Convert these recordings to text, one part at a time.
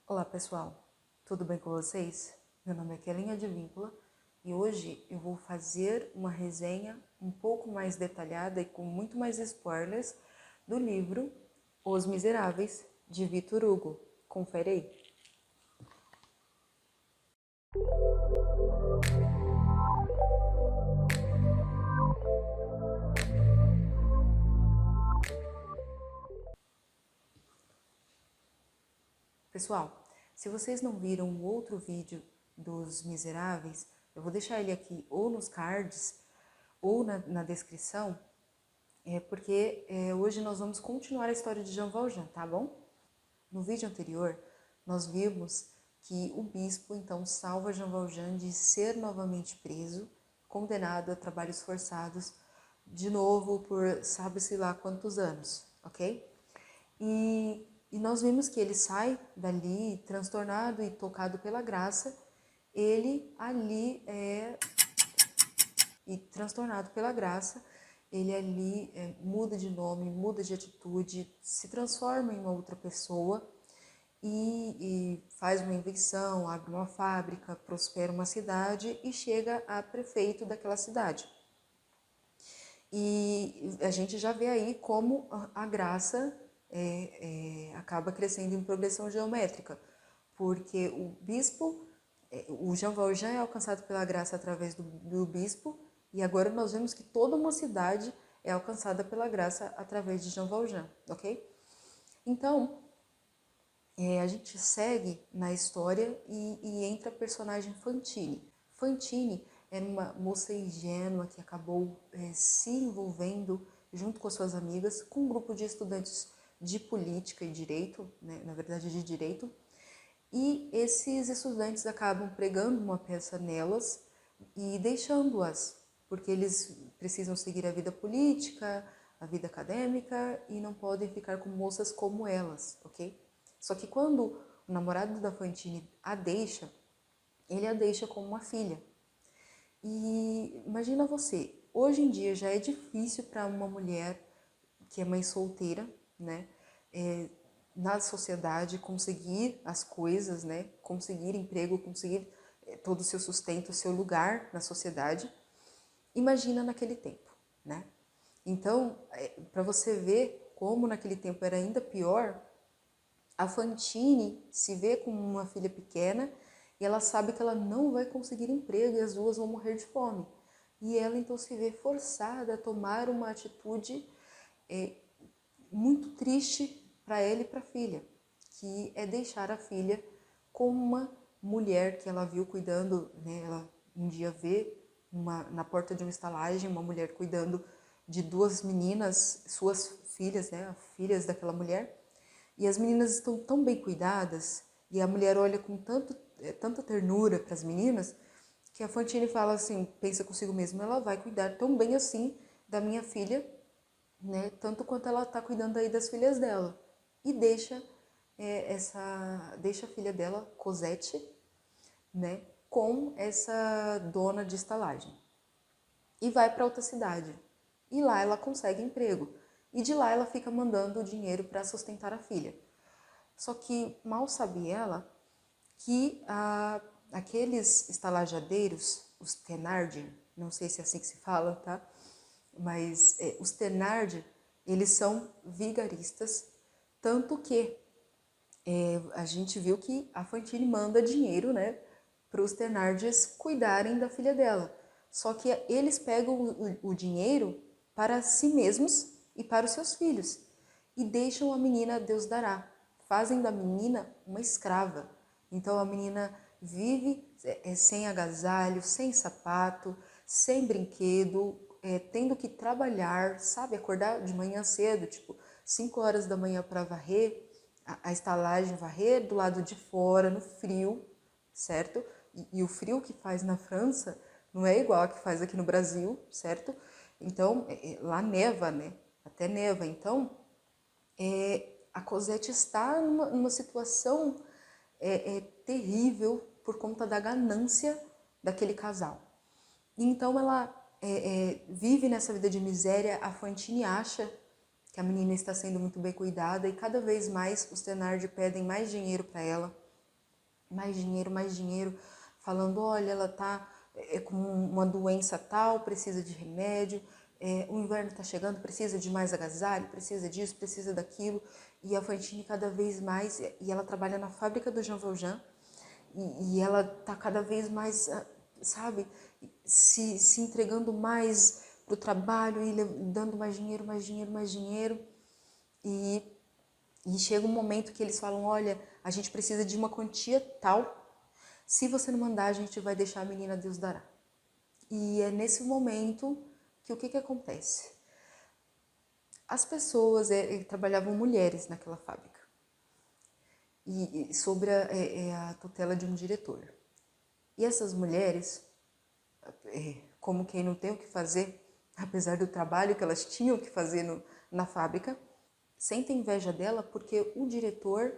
Olá pessoal, tudo bem com vocês? Meu nome é Kelinha Advíncula e hoje eu vou fazer uma resenha um pouco mais detalhada e com muito mais spoilers do livro Os Miseráveis, de Victor Hugo. Confere aí. Pessoal, se vocês não viram o outro vídeo dos Miseráveis, eu vou deixar ele aqui ou nos cards ou na descrição, porque hoje nós vamos continuar a história de Jean Valjean, tá bom? No vídeo anterior, nós vimos que o bispo então salva Jean Valjean de ser novamente preso, condenado a trabalhos forçados, de novo por sabe-se lá quantos anos, ok? E nós vimos que ele sai dali transtornado e tocado pela graça, ele ali e transtornado pela graça, ele ali muda de nome, muda de atitude, se transforma em uma outra pessoa e faz uma invenção, abre uma fábrica, prospera uma cidade e chega a prefeito daquela cidade. E a gente já vê aí como a graça acaba crescendo em progressão geométrica, porque o bispo, o Jean Valjean é alcançado pela graça através do bispo, e agora nós vemos que toda uma cidade é alcançada pela graça através de Jean Valjean, ok? Então, a gente segue na história e entra a personagem Fantine. Fantine era uma moça ingênua que acabou se envolvendo junto com as suas amigas com um grupo de estudantes de política e direito, né, na verdade de direito, e esses estudantes acabam pregando uma peça nelas e deixando-as, porque eles precisam seguir a vida política, a vida acadêmica e não podem ficar com moças como elas, ok? Só que quando o namorado da Fantine a deixa, ele a deixa como uma filha. E imagina você, hoje em dia já é difícil para uma mulher que é mãe solteira, né, na sociedade conseguir as coisas, né, conseguir emprego, conseguir todo o seu sustento, o seu lugar na sociedade. Imagina naquele tempo, né? Então, para você ver como naquele tempo era ainda pior, a Fantine se vê como uma filha pequena e ela sabe que ela não vai conseguir emprego e as duas vão morrer de fome. E ela então se vê forçada a tomar uma atitude muito triste para ela e para a filha, que é deixar a filha com uma mulher que ela viu cuidando, né? Ela um dia vê na porta de uma estalagem uma mulher cuidando de duas meninas, suas filhas, né? Filhas daquela mulher. E as meninas estão tão bem cuidadas e a mulher olha com tanta ternura para as meninas que a Fantine fala assim, pensa consigo mesma, ela vai cuidar tão bem assim da minha filha, né, tanto quanto ela está cuidando aí das filhas dela. E deixa a filha dela, Cosette, né, com essa dona de estalagem. E vai para outra cidade. E lá ela consegue emprego. E de lá ela fica mandando o dinheiro para sustentar a filha. Só que mal sabe ela que aqueles estalajadeiros, os Thénardier, não sei se é assim que se fala, tá? Mas os Thénardier, eles são vigaristas, tanto que a gente viu que a Fantine manda dinheiro, né, para os Thénardiers cuidarem da filha dela. Só que eles pegam o dinheiro para si mesmos e para os seus filhos e deixam a menina Deus dará. Fazem da menina uma escrava. Então a menina vive sem agasalho, sem sapato, sem brinquedo, tendo que trabalhar, sabe, acordar de manhã cedo, tipo 5 horas da manhã para varrer a estalagem, varrer do lado de fora, no frio, certo? E o frio que faz na França não é igual a que faz aqui no Brasil, certo? Então, lá neva, né? Até neva. Então, a Cosette está numa situação terrível por conta da ganância daquele casal. E então ela vive nessa vida de miséria. A Fantine acha que a menina está sendo muito bem cuidada e cada vez mais os Thénardier pedem mais dinheiro para ela. mais dinheiro, falando, olha, ela tá com uma doença tal, precisa de remédio, o inverno tá chegando, precisa de mais agasalho, precisa disso, precisa daquilo. E a Fantine cada vez mais, e ela trabalha na fábrica do Jean Valjean, e ela tá cada vez mais, sabe, se entregando mais pro trabalho e dando mais dinheiro, mais dinheiro, mais dinheiro. E chega um momento que eles falam, olha, a gente precisa de uma quantia tal, se você não mandar, a gente vai deixar a menina Deus dará. E é nesse momento que o que acontece? As pessoas trabalhavam mulheres naquela fábrica, e sobre a tutela de um diretor. E essas mulheres, como quem não tem o que fazer, apesar do trabalho que elas tinham que fazer na fábrica, sentem inveja dela porque o diretor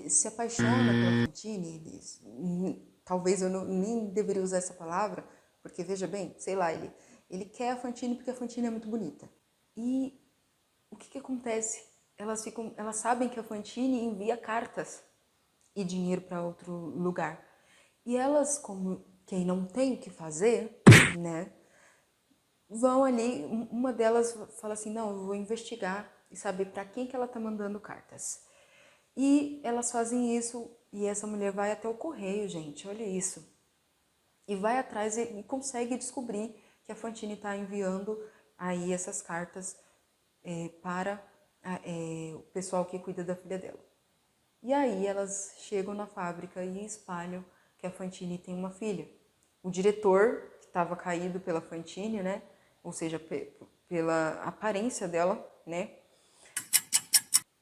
se apaixona pela Fantine. Talvez eu nem deveria usar essa palavra, porque veja bem, sei lá, ele quer a Fantine porque a Fantine é muito bonita. E o que acontece? Elas sabem que a Fantine envia cartas e dinheiro para outro lugar. E elas, como quem não tem o que fazer, né, vão ali, uma delas fala assim, não, eu vou investigar e saber para quem que ela tá mandando cartas. E elas fazem isso, e essa mulher vai até o correio, gente, olha isso. E vai atrás e consegue descobrir que a Fantine está enviando aí essas cartas para o pessoal que cuida da filha dela. E aí elas chegam na fábrica e espalham que a Fantine tem uma filha. O diretor, que estava caído pela Fantine, né, ou seja, pela aparência dela, né,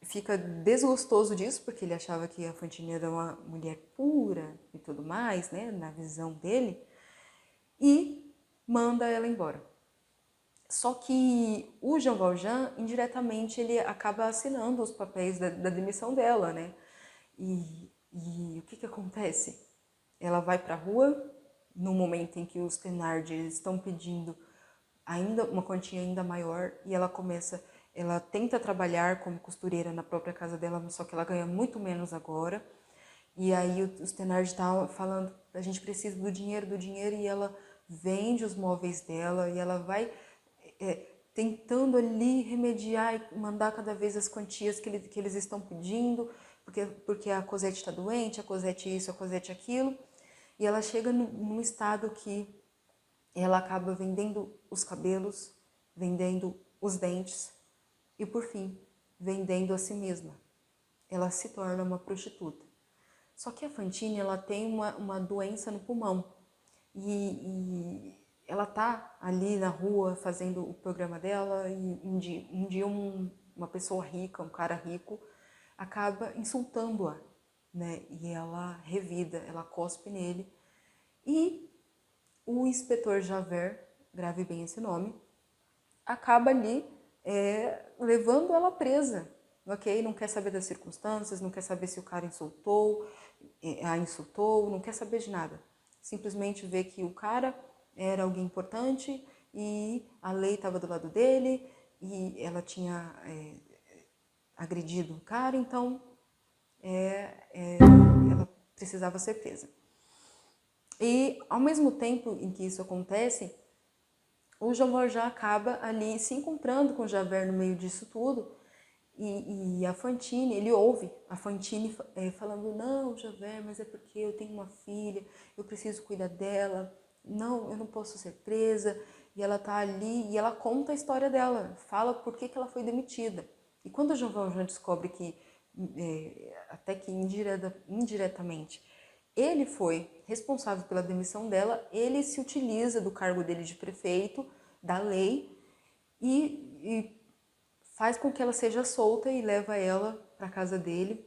fica desgostoso disso, porque ele achava que a Fantine era uma mulher pura e tudo mais, né, na visão dele, e manda ela embora. Só que o Jean Valjean, indiretamente, ele acaba assinando os papéis da demissão dela, né? E o que acontece? Ela vai para a rua, no momento em que os Thénardier estão pedindo ainda uma quantia ainda maior, e ela tenta trabalhar como costureira na própria casa dela, só que ela ganha muito menos agora. E aí os Thénardier estavam falando, a gente precisa do dinheiro, e ela vende os móveis dela, e ela vai tentando ali remediar e mandar cada vez as quantias que eles estão pedindo, porque a Cosette está doente, a Cosette isso, a Cosette aquilo. E ela chega num estado que ela acaba vendendo os cabelos, vendendo os dentes e, por fim, vendendo a si mesma. Ela se torna uma prostituta. Só que a Fantine, ela tem uma doença no pulmão e ela tá ali na rua fazendo o programa dela e um dia uma pessoa rica, um cara rico, acaba insultando-a, né? E ela revida, ela cospe nele. E o inspetor Javert, grave bem esse nome, acaba ali levando ela presa, ok? Não quer saber das circunstâncias, não quer saber se o cara a insultou, não quer saber de nada. Simplesmente vê que o cara era alguém importante e a lei estava do lado dele e ela tinha agredido o cara, então ela precisava ser presa. E ao mesmo tempo em que isso acontece, o Jean Valjean acaba ali se encontrando com o Javert no meio disso tudo. E a Fantine, ele ouve a Fantine falando, não, Javert, mas é porque eu tenho uma filha, eu preciso cuidar dela, não, eu não posso ser presa. E ela tá ali e ela conta a história dela, fala por que ela foi demitida. E quando o Jean Valjean descobre que, até que indiretamente, ele foi responsável pela demissão dela, ele se utiliza do cargo dele de prefeito, da lei, e faz com que ela seja solta e leva ela para casa dele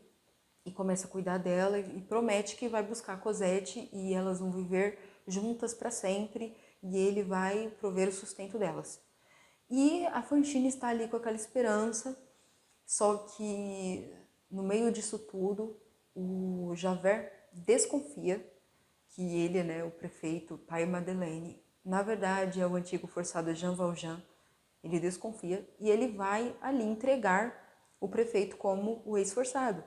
e começa a cuidar dela e promete que vai buscar a Cosette e elas vão viver juntas para sempre e ele vai prover o sustento delas. E a Fantine está ali com aquela esperança, só que no meio disso tudo, o Javert desconfia que ele, né, o prefeito, pai Madeleine, na verdade é o antigo forçado Jean Valjean. Ele desconfia e ele vai ali entregar o prefeito como o ex-forçado.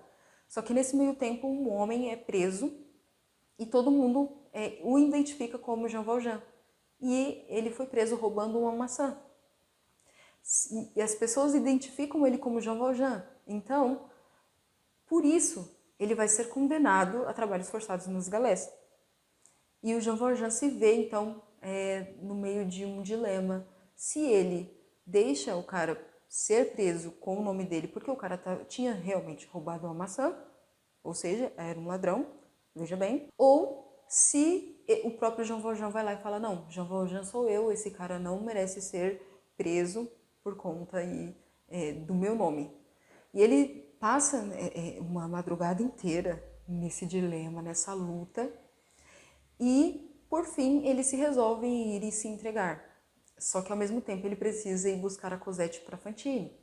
Só que nesse meio tempo um homem é preso e todo mundo o identifica como Jean Valjean. E ele foi preso roubando uma maçã. E as pessoas identificam ele como Jean Valjean. Então, por isso, ele vai ser condenado a trabalhos forçados nas galés. E o Jean Valjean se vê, então, no meio de um dilema. Se ele deixa o cara ser preso com o nome dele, porque o cara tinha realmente roubado uma maçã, ou seja, era um ladrão, veja bem, ou se o próprio Jean Valjean vai lá e fala, não, Jean Valjean sou eu, esse cara não merece ser preso por conta do meu nome. E ele passa uma madrugada inteira nesse dilema, nessa luta, e por fim ele se resolve em ir e se entregar. Só que ao mesmo tempo ele precisa ir buscar a Cosette para Fantine.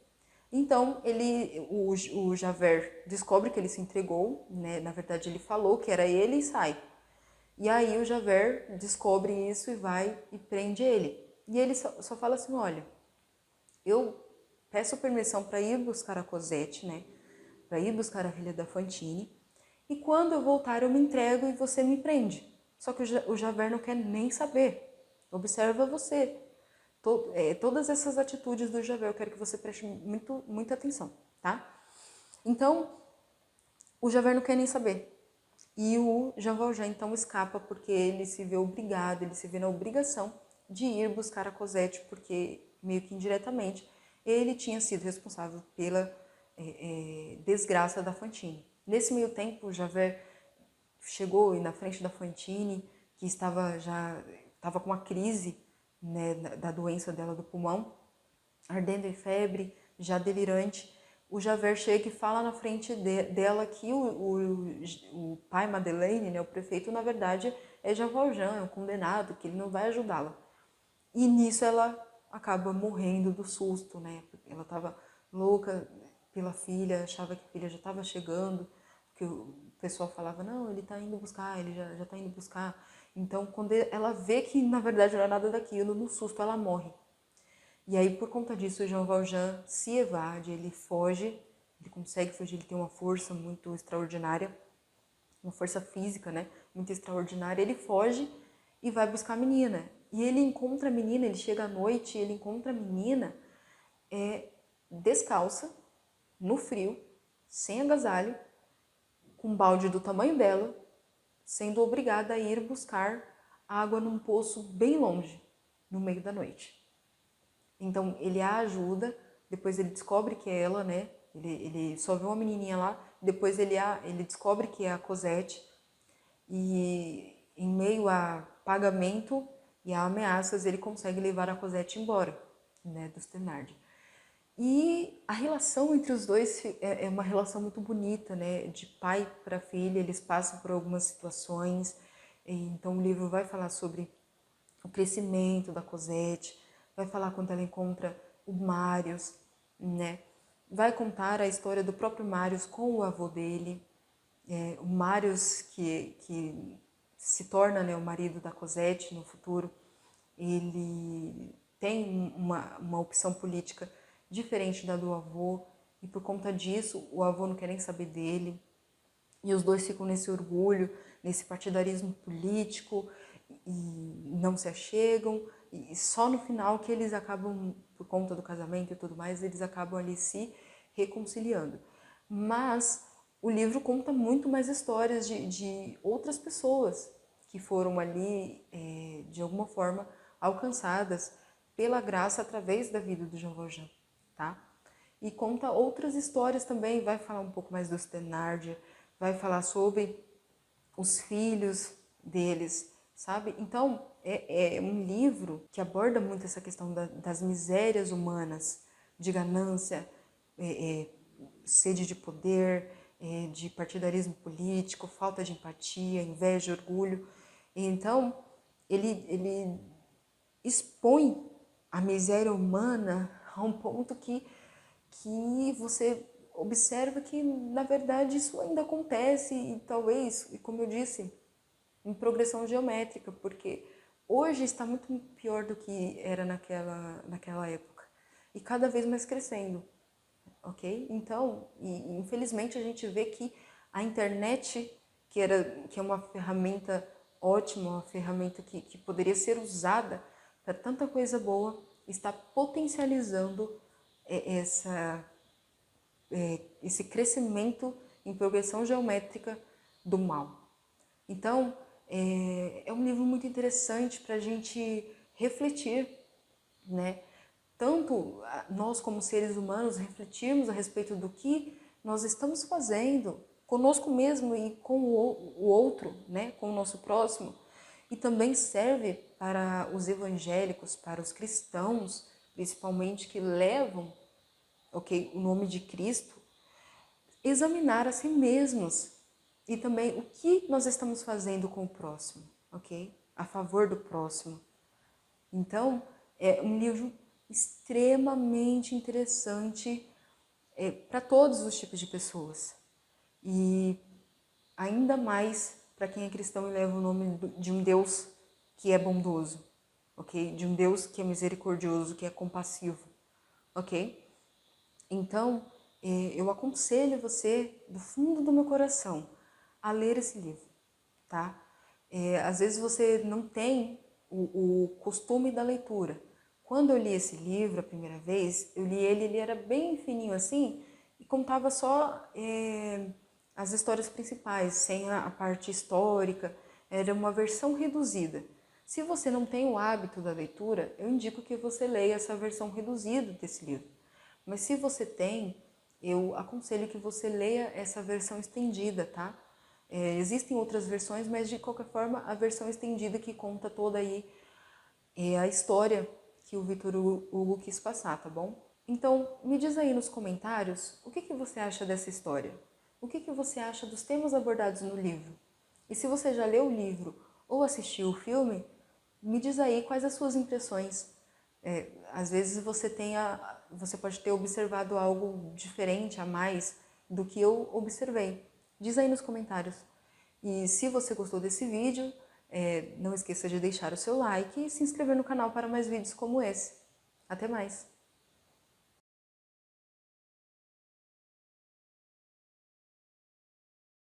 Então o Javert descobre que ele se entregou, né? Na verdade ele falou que era ele e sai. E aí o Javert descobre isso e vai e prende ele. E ele só fala assim, olha, eu peço permissão para ir buscar a Cosette, né? Para ir buscar a filha da Fantine. E quando eu voltar eu me entrego e você me prende. Só que o Javert não quer nem saber. Observa você. Todas essas atitudes do Javert, eu quero que você preste muita atenção, tá? Então, o Javert não quer nem saber. E o Jean Valjean então escapa porque ele se vê obrigado, ele se vê na obrigação de ir buscar a Cosette, porque meio que indiretamente ele tinha sido responsável pela desgraça da Fantine. Nesse meio tempo, o Javert chegou na frente da Fantine, que estava com uma crise, né, da doença dela do pulmão, ardendo em febre, já delirante. O Javert chega e fala na frente dela que o pai Madeleine, né, o prefeito, na verdade é Jean Valjean, é um condenado, que ele não vai ajudá-la. E nisso ela acaba morrendo do susto, né? Ela estava louca pela filha, achava que a filha já estava chegando, que o pessoal falava, não, ele está indo buscar, ele já está indo buscar. Então, quando ela vê que na verdade não é nada daquilo, no susto ela morre. E aí, por conta disso, o Jean Valjean se evade, ele foge, ele consegue fugir, ele tem uma força muito extraordinária, uma força física, né, muito extraordinária. Ele foge e vai buscar a menina. E ele encontra a menina, ele chega à noite, ele encontra a menina descalça, no frio, sem agasalho, com um balde do tamanho dela, sendo obrigada a ir buscar água num poço bem longe, no meio da noite. Então ele a ajuda, depois ele descobre que é ela, né? Ele só vê uma menininha lá, depois ele descobre que é a Cosette, e em meio a pagamento e a ameaças ele consegue levar a Cosette embora, né, dos Thénardier. E a relação entre os dois é uma relação muito bonita, né? De pai para filha, eles passam por algumas situações. Então o livro vai falar sobre o crescimento da Cosette, vai falar quando ela encontra o Marius, né? Vai contar a história do próprio Marius com o avô dele. O Marius, que se torna, né, o marido da Cosette no futuro, ele tem uma opção política diferente da do avô, e por conta disso o avô não quer nem saber dele, e os dois ficam nesse orgulho, nesse partidarismo político, e não se achegam, e só no final que eles acabam, por conta do casamento e tudo mais, eles acabam ali se reconciliando. Mas o livro conta muito mais histórias de outras pessoas que foram ali, de alguma forma, alcançadas pela graça através da vida do Jean Valjean, tá? E conta outras histórias também, vai falar um pouco mais dos Thénardier, vai falar sobre os filhos deles, sabe? Então, é um livro que aborda muito essa questão das misérias humanas, de ganância, sede de poder, de partidarismo político, falta de empatia, inveja, orgulho. Então, ele expõe a miséria humana a um ponto que você observa que, na verdade, isso ainda acontece e talvez, como eu disse, em progressão geométrica, porque hoje está muito pior do que era naquela época e cada vez mais crescendo, ok? Então, infelizmente a gente vê que A internet, que é uma ferramenta ótima, uma ferramenta que poderia ser usada para tanta coisa boa, está potencializando esse crescimento em progressão geométrica do mal. Então, é um livro muito interessante para a gente refletir, né? Tanto nós como seres humanos refletirmos a respeito do que nós estamos fazendo conosco mesmo e com o outro, né? Com o nosso próximo. E também serve para os evangélicos, para os cristãos, principalmente que levam, o nome de Cristo, examinar a si mesmos e também o que nós estamos fazendo com o próximo, ok? A favor do próximo. Então, é um livro extremamente interessante para todos os tipos de pessoas. E ainda mais para quem é cristão e leva o nome de um Deus que é bondoso, ok? De um Deus que é misericordioso, que é compassivo, ok? Então, eu aconselho você, do fundo do meu coração, a ler esse livro, tá? Às vezes você não tem o costume da leitura. Quando eu li esse livro a primeira vez, eu li ele era bem fininho assim, e contava só as histórias principais, sem a parte histórica, era uma versão reduzida. Se você não tem o hábito da leitura, eu indico que você leia essa versão reduzida desse livro. Mas se você tem, eu aconselho que você leia essa versão estendida, tá? Existem outras versões, mas de qualquer forma, a versão estendida que conta toda aí a história que o Victor Hugo quis passar, tá bom? Então, me diz aí nos comentários o que você acha dessa história. O que você acha dos temas abordados no livro? E se você já leu o livro ou assistiu o filme, me diz aí quais as suas impressões. Às vezes você pode ter observado algo diferente a mais do que eu observei. Diz aí nos comentários. E se você gostou desse vídeo, não esqueça de deixar o seu like e se inscrever no canal para mais vídeos como esse. Até mais!